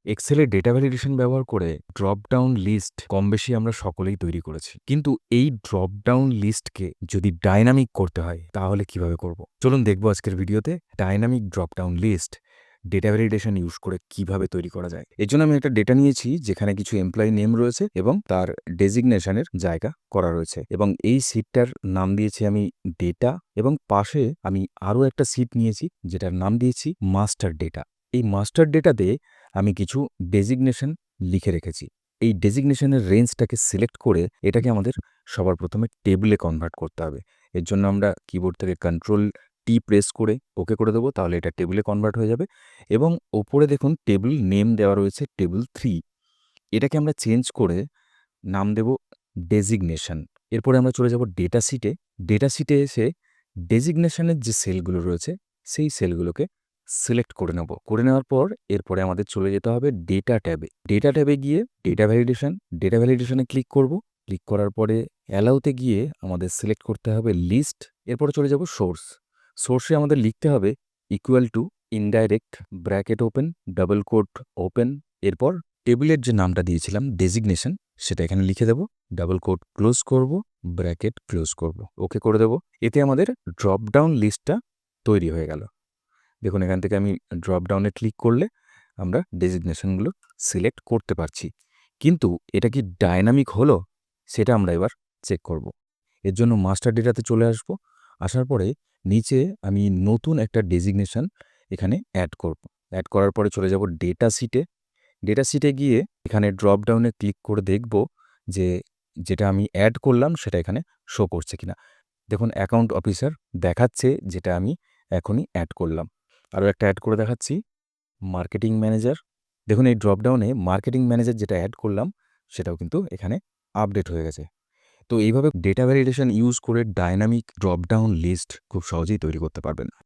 এক্সেলে data validation ব্যবহার করে drop down list কম বেশি আমরা সকলেই তৈরি করেছি। কিন্তু এই ড্রপ ডাউন লিস্টকে যদি ডায়নামিক করতে হয় তাহলে কিভাবে করব? চলুন দেখব আজকের ভিডিওতে dynamic drop down list data validation use করে কিভাবে তৈরি করা যায়। এর জন্য আমি একটা ডেটা নিয়েছি যেখানে কিছু এমপ্লয়ি নেম রয়েছে এবং তার ডেজিগনেশনের জায়গা করা রয়েছে এবং এই সিটটার নাম দিয়েছি আমি ডেটা এবং পাশে আমি আরও একটা সিট নিয়েছি যেটার নাম দিয়েছি মাস্টার ডেটা। এই মাস্টার ডেটাতে আমি কিছু ডেজিগনেশন লিখে রেখেছি। এই ডেজিগনেশনের রেঞ্জটাকে সিলেক্ট করে এটাকে আমাদের সবার প্রথমে টেবিলে কনভার্ট করতে হবে। এর জন্য আমরা কিবোর্ড থেকে কন্ট্রোল টি প্রেস করে ওকে করে দেবো, তাহলে এটা টেবিলে কনভার্ট হয়ে যাবে এবং ওপরে দেখুন টেবিল নেম দেওয়া রয়েছে টেবিল 3। এটাকে আমরা চেঞ্জ করে নাম দেব ডেজিগনেশন। এরপরে আমরা চলে যাব ডেটা শিটে। ডেটা শিটে এসে ডেজিগনেশনের যে সেলগুলো রয়েছে সেই সেলগুলোকে সিলেক্ট করে নেব। করে নেওয়ার পর এরপরে আমাদের চলে যেতে হবে ডেটা ট্যাবে। ডেটা ট্যাবে গিয়ে ডেটা ভ্যালিডেশনে ক্লিক করব। ক্লিক করার পরে অ্যালাউতে গিয়ে আমাদের সিলেক্ট করতে হবে লিস্ট। এরপরে চলে যাব সোর্স। সোর্সে আমাদের লিখতে হবে equal to indirect bracket open double quote open. এরপর টেবিলের যে নামটা দিয়েছিলাম ডেজিগনেশন সেটা এখানে লিখে দেব, ডাবল কোট ক্লোজ করব, ব্র্যাকেট ক্লোজ করব, ওকে করে দেব। এতে আমাদের ড্রপ ডাউন লিস্টটা তৈরি হয়ে গেল। দেখুন এখান থেকে আমি ড্রপ ডাউনে ক্লিক করলে আমরা ডেজিগনেশনগুলো সিলেক্ট করতে পারছি। কিন্তু এটা কি ডায়নামিক হলো সেটা আমরা এবার চেক করব। এর জন্য মাস্টার ডেটাতে চলে আসব। আসার পরে নিচে আমি নতুন একটা ডেজিগনেশন এখানে অ্যাড করব। অ্যাড করার পরে চলে যাব ডেটা শিটে। ডেটা শিটে গিয়ে এখানে ড্রপ ডাউনে ক্লিক করে দেখব যে যেটা আমি অ্যাড করলাম সেটা এখানে শো করছে কিনা। দেখুন অ্যাকাউন্ট অফিসার দেখাচ্ছে যেটা আমি এখনই অ্যাড করলাম। আরও একটা অ্যাড করে দেখাচ্ছি মার্কেটিং ম্যানেজার। দেখুন এই ড্রপ ডাউনে মার্কেটিং ম্যানেজার যেটা অ্যাড করলাম সেটাও কিন্তু এখানে আপডেট হয়ে গেছে। তো এইভাবে ডেটা ভ্যালিডেশন ইউজ করে ডায়নামিক ড্রপ ডাউন লিস্ট খুব সহজেই তৈরি করতে পারবেন।